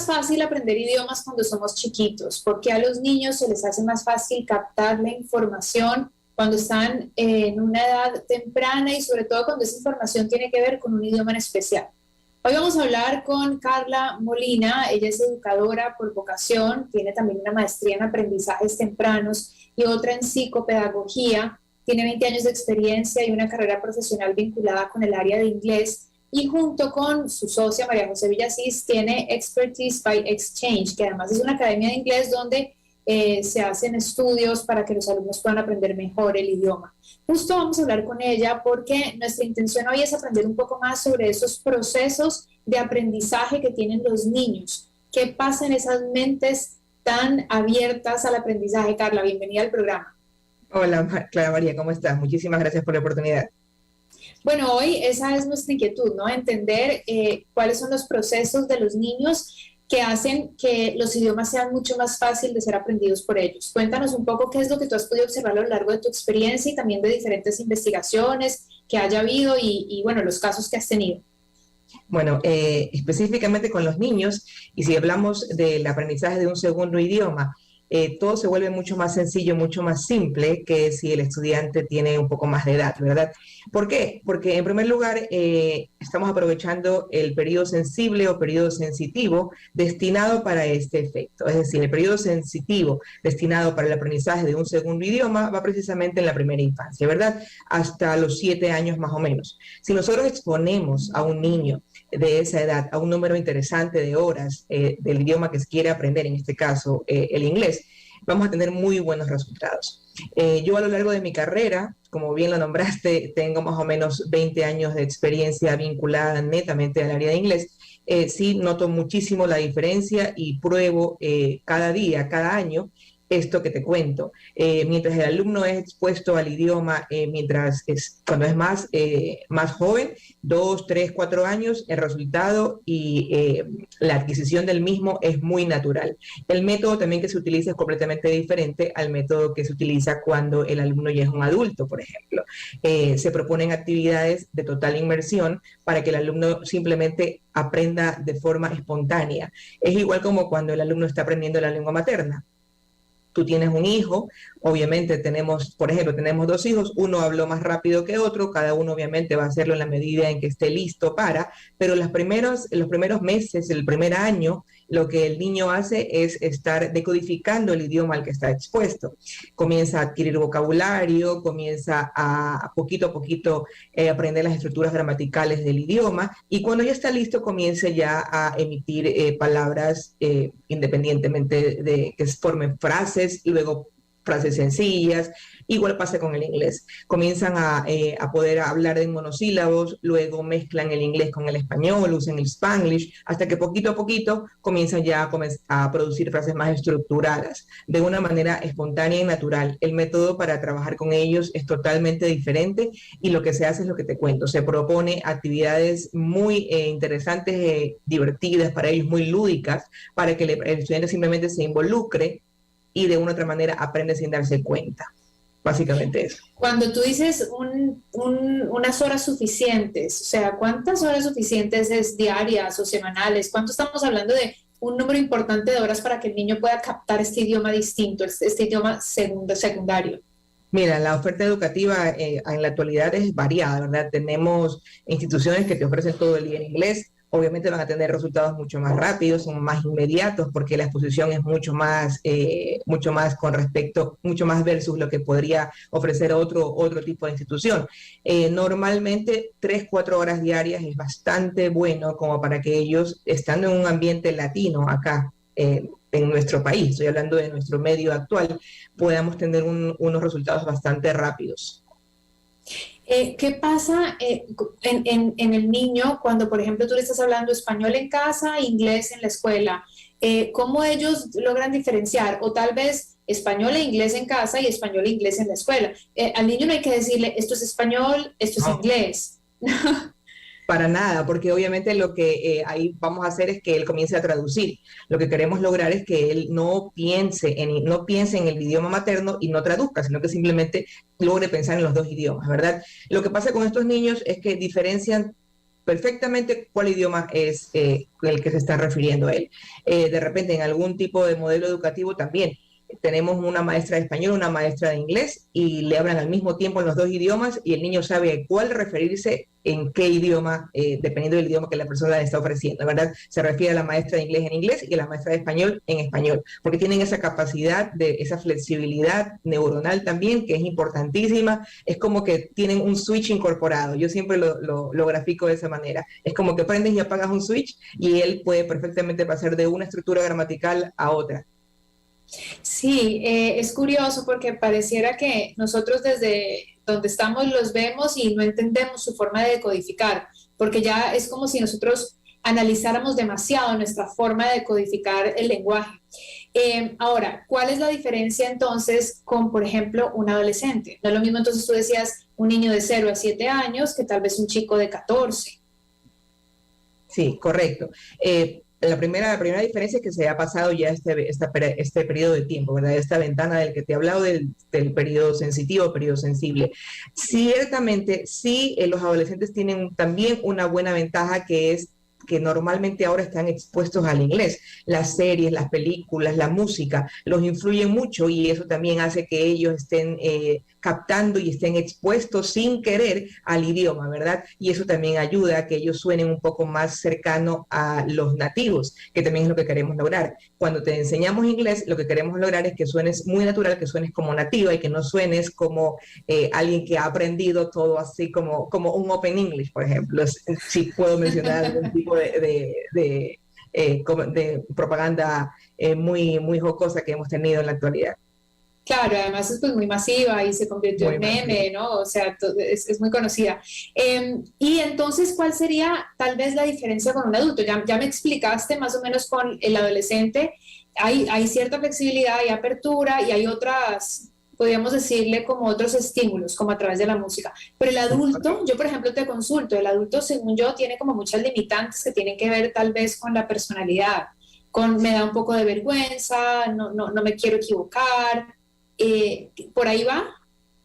más fácil aprender idiomas cuando somos chiquitos? ¿Por qué a los niños se les hace más fácil captar la información cuando están en una edad temprana y sobre todo cuando esa información tiene que ver con un idioma en especial? Hoy vamos a hablar con Carla Molina. Ella es educadora por vocación, tiene también una maestría en aprendizajes tempranos y otra en psicopedagogía. Tiene 20 años de experiencia y una carrera profesional vinculada con el área de inglés. Y junto con su socia María José Villasís tiene Expertise by Exchange, que además es una academia de inglés donde se hacen estudios para que los alumnos puedan aprender mejor el idioma. Justo vamos a hablar con ella porque nuestra intención hoy es aprender un poco más sobre esos procesos de aprendizaje que tienen los niños. ¿Qué pasa en esas mentes tan abiertas al aprendizaje? Carla, bienvenida al programa. Hola, Clara María, ¿cómo estás? Muchísimas gracias por la oportunidad. Bueno, hoy esa es nuestra inquietud, ¿no? Entender cuáles son los procesos de los niños que hacen que los idiomas sean mucho más fácil de ser aprendidos por ellos. Cuéntanos un poco qué es lo que tú has podido observar a lo largo de tu experiencia y también de diferentes investigaciones que haya habido y bueno, los casos que has tenido. Bueno, específicamente con los niños, y si hablamos del aprendizaje de un segundo idioma, todo se vuelve mucho más sencillo, mucho más simple que si el estudiante tiene un poco más de edad, ¿verdad? ¿Por qué? Porque en primer lugar estamos aprovechando el periodo sensible o periodo sensitivo destinado para este efecto. Es decir, el periodo sensitivo destinado para el aprendizaje de un segundo idioma va precisamente en la primera infancia, ¿verdad? Hasta los 7 años más o menos. Si nosotros exponemos a un niño de esa edad a un número interesante de horas del idioma que se quiere aprender, en este caso el inglés, vamos a tener muy buenos resultados. Yo a lo largo de mi carrera, como bien lo nombraste, tengo más o menos 20 años de experiencia vinculada netamente al área de inglés. Sí noto muchísimo la diferencia y pruebo cada día, cada año, esto que te cuento. Mientras el alumno es expuesto al idioma, cuando es más joven, 2, 3, 4 años, el resultado y la adquisición del mismo es muy natural. El método también que se utiliza es completamente diferente al método que se utiliza cuando el alumno ya es un adulto, por ejemplo. Se proponen actividades de total inmersión para que el alumno simplemente aprenda de forma espontánea. Es igual como cuando el alumno está aprendiendo la lengua materna. Tú tienes un hijo, obviamente por ejemplo, tenemos 2 hijos, uno habló más rápido que otro, cada uno obviamente va a hacerlo en la medida en que esté listo pero los primeros meses, el primer año, lo que el niño hace es estar decodificando el idioma al que está expuesto. Comienza a adquirir vocabulario, comienza a poquito aprender las estructuras gramaticales del idioma y cuando ya está listo comienza ya a emitir palabras independientemente de que formen frases y luego frases sencillas. Igual pasa con el inglés. Comienzan a poder hablar en monosílabos, luego mezclan el inglés con el español, usan el Spanglish, hasta que poquito a poquito comienzan ya a producir frases más estructuradas, de una manera espontánea y natural. El método para trabajar con ellos es totalmente diferente y lo que se hace es lo que te cuento. Se propone actividades muy interesantes, divertidas para ellos, muy lúdicas, para que el estudiante simplemente se involucre y de una u otra manera aprende sin darse cuenta. Básicamente eso. Cuando tú dices unas horas suficientes, o sea, ¿cuántas horas suficientes es diarias o semanales? ¿Cuánto estamos hablando de un número importante de horas para que el niño pueda captar este idioma distinto, este idioma secundario? Mira, la oferta educativa en la actualidad es variada, ¿verdad? Tenemos instituciones que te ofrecen todo el día en inglés. Obviamente van a tener resultados mucho más rápidos, son más inmediatos porque la exposición es mucho más mucho más versus lo que podría ofrecer otro tipo de institución. Normalmente 3, 4 horas diarias es bastante bueno como para que ellos, estando en un ambiente latino acá, en nuestro país, estoy hablando de nuestro medio actual, podamos tener unos resultados bastante rápidos. ¿Qué pasa en el niño cuando, por ejemplo, tú le estás hablando español en casa, inglés en la escuela? ¿Cómo ellos logran diferenciar? O tal vez español e inglés en casa y español e inglés en la escuela. Al niño no hay que decirle, esto es español, esto es inglés. Para nada, porque obviamente lo que ahí vamos a hacer es que él comience a traducir. Lo que queremos lograr es que él no piense en el idioma materno y no traduzca, sino que simplemente logre pensar en los 2 idiomas, ¿verdad? Lo que pasa con estos niños es que diferencian perfectamente cuál idioma es el que se está refiriendo a él. De repente, en algún tipo de modelo educativo también tenemos una maestra de español, una maestra de inglés y le hablan al mismo tiempo en los dos idiomas y el niño sabe a cuál referirse en qué idioma, dependiendo del idioma que la persona le está ofreciendo, ¿verdad? Se refiere a la maestra de inglés en inglés y a la maestra de español en español, porque tienen esa capacidad, esa flexibilidad neuronal también, que es importantísima. Es como que tienen un switch incorporado. Yo siempre lo grafico de esa manera. Es como que prendes y apagas un switch y él puede perfectamente pasar de una estructura gramatical a otra. Sí, es curioso porque pareciera que nosotros desde donde estamos los vemos y no entendemos su forma de decodificar, porque ya es como si nosotros analizáramos demasiado nuestra forma de decodificar el lenguaje. Ahora, ¿cuál es la diferencia entonces con, por ejemplo, un adolescente? No es lo mismo entonces tú decías un niño de 0 a 7 años que tal vez un chico de 14. Sí, correcto. La primera diferencia es que se ha pasado ya este periodo de tiempo, ¿verdad? Esta ventana del que te he hablado del periodo sensitivo, periodo sensible. Ciertamente, sí, los adolescentes tienen también una buena ventaja que es que normalmente ahora están expuestos al inglés. Las series, las películas, la música los influyen mucho y eso también hace que ellos estén captando y estén expuestos sin querer al idioma, ¿verdad? Y eso también ayuda a que ellos suenen un poco más cercano a los nativos, que también es lo que queremos lograr. Cuando te enseñamos inglés, lo que queremos lograr es que suenes muy natural, que suenes como nativa y que no suenes como alguien que ha aprendido todo así como un Open English, por ejemplo. Si puedo mencionar algún tipo de propaganda muy jocosa que hemos tenido en la actualidad. Claro, además es pues muy masiva y se convirtió Muy en masiva. meme, ¿no? O sea, es muy conocida. Y entonces, ¿cuál sería tal vez la diferencia con un adulto? Ya me explicaste más o menos con el adolescente, hay cierta flexibilidad, hay apertura y hay otras, podríamos decirle como otros estímulos, como a través de la música. Pero el adulto, yo por ejemplo te consulto, el adulto según yo tiene como muchas limitantes que tienen que ver tal vez con la personalidad, con me da un poco de vergüenza, no me quiero equivocar. ¿Por ahí va?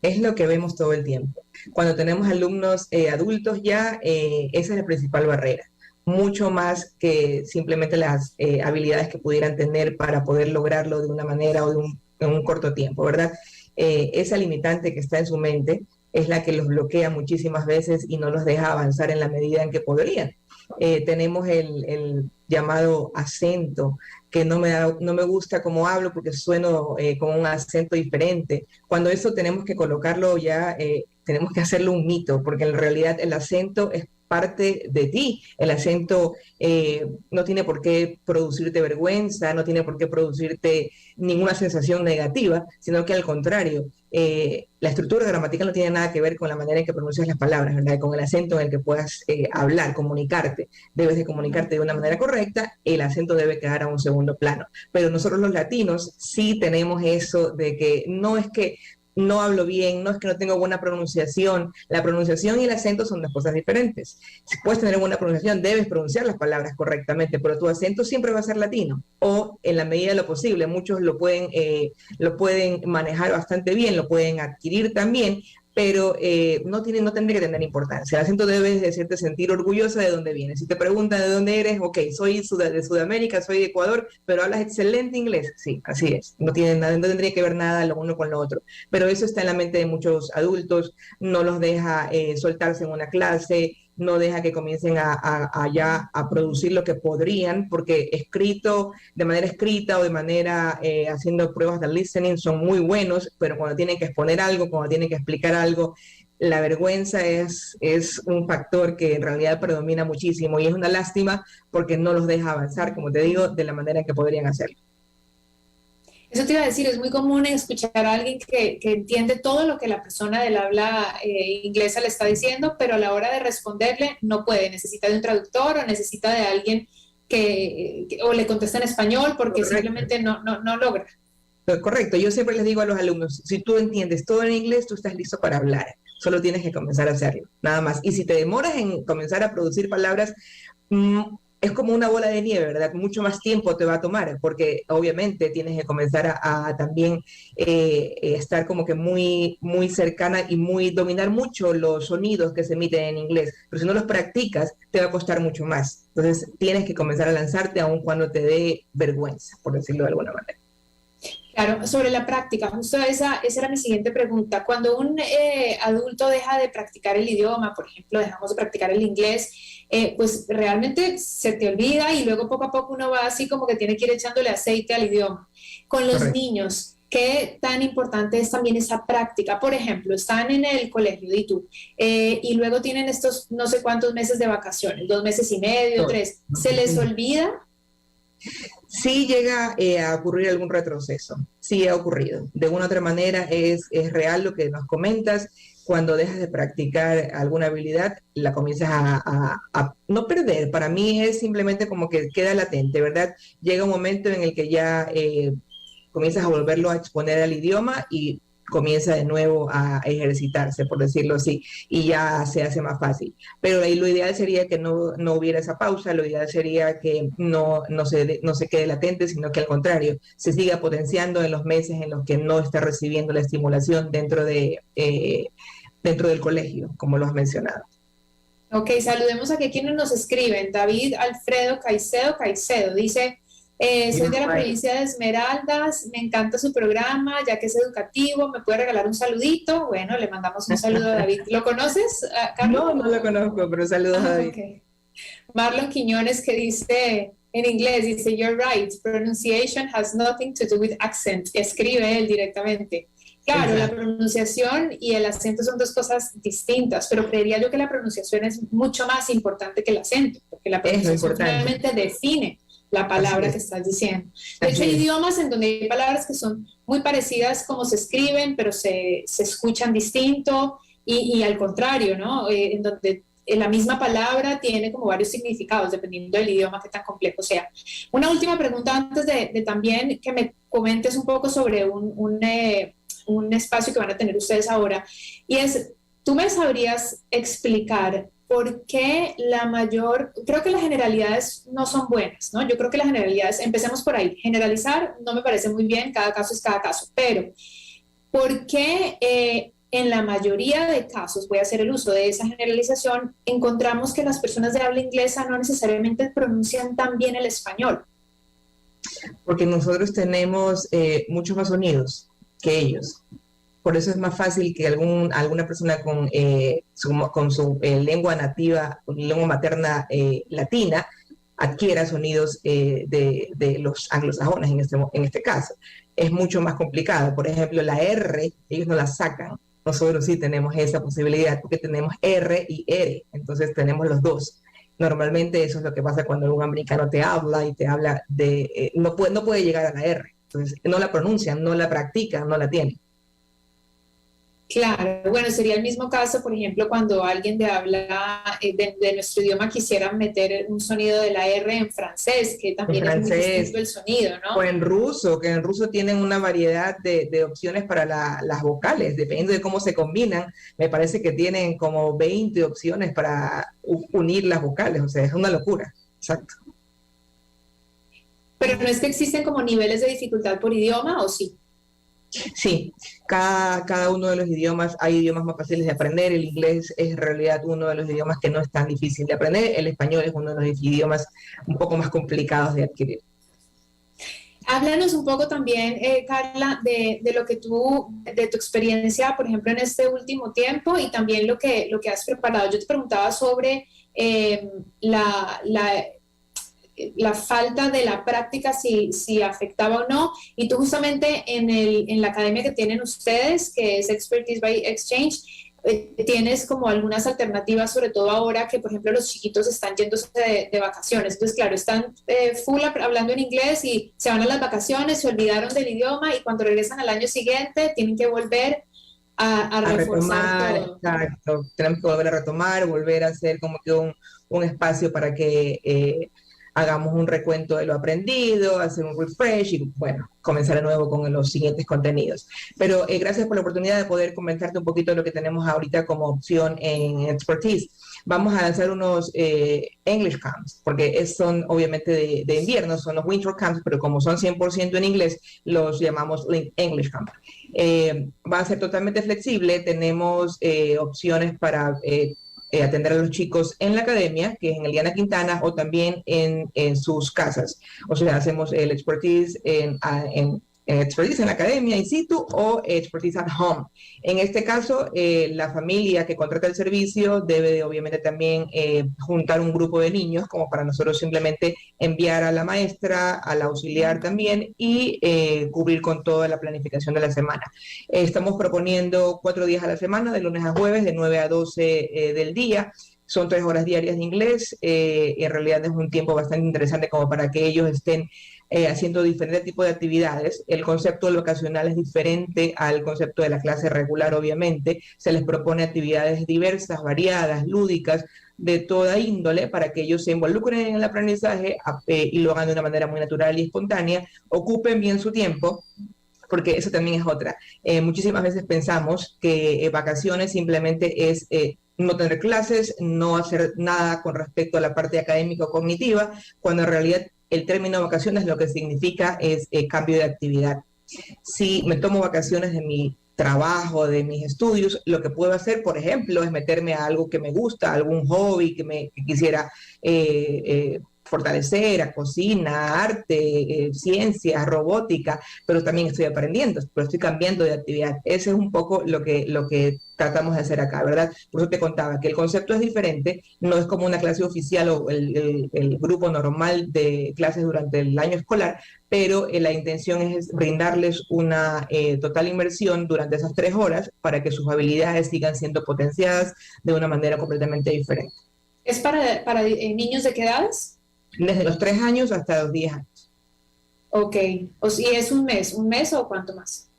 Es lo que vemos todo el tiempo. Cuando tenemos alumnos adultos ya, esa es la principal barrera, mucho más que simplemente las habilidades que pudieran tener para poder lograrlo de una manera o en un corto tiempo, ¿verdad? Esa limitante que está en su mente es la que los bloquea muchísimas veces y no los deja avanzar en la medida en que podrían. Tenemos el llamado acento, que no me gusta cómo hablo porque sueno con un acento diferente. Cuando eso tenemos que colocarlo ya, tenemos que hacerlo un mito, porque en realidad el acento es parte de ti. El acento no tiene por qué producirte vergüenza, no tiene por qué producirte ninguna sensación negativa, sino que al contrario, la estructura gramatical no tiene nada que ver con la manera en que pronuncias las palabras, ¿verdad? Con el acento en el que puedas hablar, comunicarte. Debes de comunicarte de una manera correcta, el acento debe quedar a un segundo plano. Pero nosotros los latinos sí tenemos eso de que no es que no hablo bien, no es que no tengo buena pronunciación. La pronunciación y el acento son dos cosas diferentes. Si puedes tener buena pronunciación, debes pronunciar las palabras correctamente, pero tu acento siempre va a ser latino, o en la medida de lo posible. Muchos lo pueden manejar bastante bien, lo pueden adquirir también, pero no tendría que tener importancia. El acento debes de hacerte sentir orgullosa de dónde vienes. Si te preguntan de dónde eres, ok, soy de Sudamérica, soy de Ecuador, pero hablas excelente inglés. Sí, así es. No tendría que ver nada lo uno con lo otro. Pero eso está en la mente de muchos adultos, no los deja soltarse en una clase, no deja que comiencen a producir lo que podrían, porque de manera escrita o de manera haciendo pruebas de listening son muy buenos, pero cuando tienen que exponer algo, cuando tienen que explicar algo, la vergüenza es un factor que en realidad predomina muchísimo y es una lástima porque no los deja avanzar, como te digo, de la manera en que podrían hacerlo. Eso te iba a decir, es muy común escuchar a alguien que entiende todo lo que la persona del habla inglesa le está diciendo, pero a la hora de responderle no puede, necesita de un traductor o necesita de alguien o le contesta en español porque Correcto. simplemente no logra. Correcto, yo siempre les digo a los alumnos, si tú entiendes todo en inglés, tú estás listo para hablar, solo tienes que comenzar a hacerlo, nada más. Y si te demoras en comenzar a producir palabras, es como una bola de nieve, ¿verdad? Mucho más tiempo te va a tomar, porque obviamente tienes que comenzar a también estar como que muy cercana y dominar mucho los sonidos que se emiten en inglés. Pero si no los practicas, te va a costar mucho más. Entonces tienes que comenzar a lanzarte aun cuando te dé vergüenza, por decirlo de alguna manera. Claro, sobre la práctica, justo esa era mi siguiente pregunta. Cuando un adulto deja de practicar el idioma, por ejemplo, dejamos de practicar el inglés, pues realmente se te olvida y luego poco a poco uno va así como que tiene que ir echándole aceite al idioma. Con los Correcto. niños, ¿qué tan importante es también esa práctica? Por ejemplo, están en el colegio y tú, y luego tienen estos no sé cuántos meses de vacaciones, 2 meses y medio, Todo. 3, ¿se les olvida? Sí llega a ocurrir algún retroceso, sí ha ocurrido. De una u otra manera es real lo que nos comentas. Cuando dejas de practicar alguna habilidad, la comienzas a no perder. Para mí es simplemente como que queda latente, ¿verdad? Llega un momento en el que ya comienzas a volverlo a exponer al idioma y comienza de nuevo a ejercitarse, por decirlo así, y ya se hace más fácil. Pero ahí lo ideal sería que no hubiera esa pausa, lo ideal sería que no se quede latente, sino que al contrario, se siga potenciando en los meses en los que no está recibiendo la estimulación dentro del colegio, como lo has mencionado. Ok, saludemos aquí a quienes nos escriben. David Alfredo Caicedo dice, soy de la Right. provincia de Esmeraldas, me encanta su programa, ya que es educativo, ¿me puede regalar un saludito? Bueno, le mandamos un saludo a David. ¿Lo conoces, Carlos? No, no lo conozco, pero saludos a Ah, David. ok. Marlon Quiñones que dice en inglés, dice, you're right, pronunciation has nothing to do with accent. Escribe él directamente. Claro, la Exacto. pronunciación y el acento son dos cosas distintas, pero creería yo que la pronunciación es mucho más importante que el acento, porque la Es lo pronunciación importante. finalmente define la Así palabra que es, estás diciendo. De hecho, así hay es. idiomas en donde hay palabras que son muy parecidas como se escriben, pero se escuchan distinto y al contrario, ¿no? En donde la misma palabra tiene como varios significados dependiendo del idioma que tan complejo sea. Una última pregunta antes de también que me comentes un poco sobre un espacio que van a tener ustedes ahora, y es, ¿tú me sabrías explicar por qué creo que las generalidades no son buenas, ¿no? Yo creo que las generalidades, empecemos por ahí, generalizar no me parece muy bien, cada caso es cada caso, pero ¿por qué en la mayoría de casos, voy a hacer el uso de esa generalización, encontramos que las personas de habla inglesa no necesariamente pronuncian tan bien el español? Porque nosotros tenemos muchos más sonidos que ellos. Por eso es más fácil que alguna persona con su lengua nativa, lengua materna latina, adquiera sonidos de los anglosajones en este caso. Es mucho más complicado. Por ejemplo, la R, ellos no la sacan. Nosotros sí tenemos esa posibilidad porque tenemos R y R, entonces tenemos los dos. Normalmente eso es lo que pasa cuando un americano te habla y te habla no puede llegar a la R. Entonces no la pronuncian, no la practican, no la tienen. Claro, bueno, sería el mismo caso, por ejemplo, cuando alguien de habla de nuestro idioma quisiera meter un sonido de la R en francés, que En también es muy francés distinto el sonido, o ¿no? en ruso, que en ruso tienen una variedad de opciones para las vocales, dependiendo de cómo se combinan, me parece que tienen como 20 opciones para unir las vocales, o sea, es una locura. Exacto. Pero no es que existen como niveles de dificultad por idioma, ¿o sí? Sí, cada uno de los idiomas, hay idiomas más fáciles de aprender, el inglés es en realidad uno de los idiomas que no es tan difícil de aprender, el español es uno de los idiomas un poco más complicados de adquirir. Háblanos un poco también, Carla, de lo que de tu experiencia, por ejemplo, en este último tiempo y también lo que has preparado. Yo te preguntaba sobre eh, la, la, la falta de la práctica, si afectaba o no, y tú justamente en la academia que tienen ustedes, que es Expertise by Exchange, tienes como algunas alternativas, sobre todo ahora que, por ejemplo, los chiquitos están yéndose de vacaciones. Entonces, claro, están full hablando en inglés y se van a las vacaciones, se olvidaron del idioma y cuando regresan al año siguiente tienen que volver a A reforzar retomar, todo. exacto, tenemos que volver a retomar, volver a hacer como que un espacio para que hagamos un recuento de lo aprendido, hacer un refresh y, bueno, comenzar de nuevo con los siguientes contenidos. Pero gracias por la oportunidad de poder comentarte un poquito lo que tenemos ahorita como opción en Expertise. Vamos a lanzar unos English Camps, porque son obviamente de invierno, son los Winter Camps, pero como son 100% en inglés, los llamamos English Camp. Va a ser totalmente flexible, tenemos opciones para atender a los chicos en la academia, que es en Eliana Quintana, o también en sus casas. O sea, hacemos el expertise en expertise en la academia in situ o expertise at home. En este caso, la familia que contrata el servicio debe de, obviamente también juntar un grupo de niños como para nosotros simplemente enviar a la maestra, al auxiliar también y cubrir con toda la planificación de la semana. Estamos proponiendo 4 días a la semana, de lunes a jueves, de 9 a 12 del día. Son 3 horas diarias de inglés. En realidad es un tiempo bastante interesante como para que ellos estén haciendo diferentes tipos de actividades. El concepto del vocacional es diferente al concepto de la clase regular, obviamente. Se les propone actividades diversas, variadas, lúdicas, de toda índole, para que ellos se involucren en el aprendizaje y lo hagan de una manera muy natural y espontánea, ocupen bien su tiempo, porque eso también es otra. Muchísimas veces pensamos que vacaciones simplemente es no tener clases, no hacer nada con respecto a la parte académica o cognitiva, cuando en realidad el término vacaciones lo que significa es cambio de actividad. Si me tomo vacaciones de mi trabajo, de mis estudios, lo que puedo hacer, por ejemplo, es meterme a algo que me gusta, algún hobby que quisiera fortalecer, a cocina, arte, ciencia, robótica, pero también estoy aprendiendo, pero estoy cambiando de actividad. Ese es un poco lo que tratamos de hacer acá, ¿verdad? Por eso te contaba que el concepto es diferente, no es como una clase oficial o el grupo normal de clases durante el año escolar, pero la intención es brindarles una total inmersión durante esas 3 horas para que sus habilidades sigan siendo potenciadas de una manera completamente diferente. ¿Es para niños de qué edades? Desde los 3 años hasta los 10 años. Ok, ¿y es un mes o cuánto más?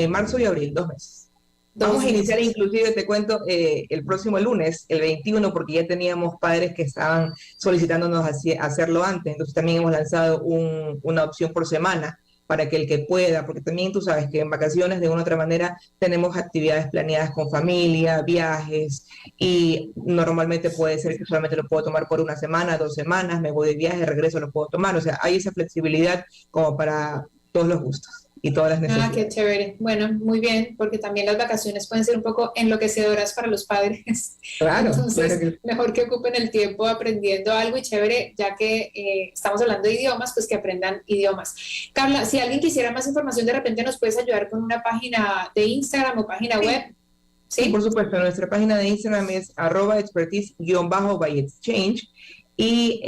Marzo y abril, 2 meses. Vamos a iniciar inclusive, te cuento, el próximo lunes, el 21, porque ya teníamos padres que estaban solicitándonos hacerlo antes, entonces también hemos lanzado una opción por semana para que el que pueda, porque también tú sabes que en vacaciones de una u otra manera tenemos actividades planeadas con familia, viajes, y normalmente puede ser que solamente lo puedo tomar por 1 semana, 2 semanas, me voy de viaje, regreso, lo puedo tomar, o sea, hay esa flexibilidad como para todos los gustos y todas las necesidades. Ah, qué chévere. Bueno, muy bien, porque también las vacaciones pueden ser un poco enloquecedoras para los padres. Claro. Entonces, claro que... mejor que ocupen el tiempo aprendiendo algo y chévere, ya que estamos hablando de idiomas, pues que aprendan idiomas. Carla, si alguien quisiera más información, de repente nos puedes ayudar con una página de Instagram o página web. Sí, por supuesto. Nuestra página de Instagram es @expertise_by exchange y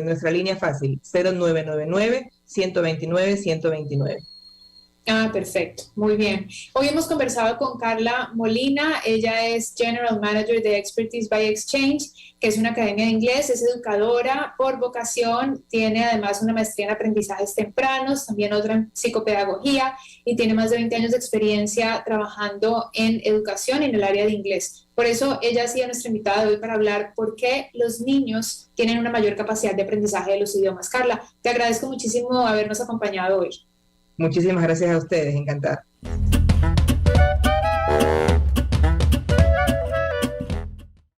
nuestra línea fácil 0999-129-129. Ah, perfecto, muy bien. Hoy hemos conversado con Carla Molina, ella es General Manager de Expertise by Exchange, que es una academia de inglés, es educadora por vocación, tiene además una maestría en aprendizajes tempranos, también otra en psicopedagogía y tiene más de 20 años de experiencia trabajando en educación en el área de inglés. Por eso ella ha sido nuestra invitada de hoy para hablar por qué los niños tienen una mayor capacidad de aprendizaje de los idiomas. Carla, te agradezco muchísimo habernos acompañado hoy. Muchísimas gracias a ustedes, encantada.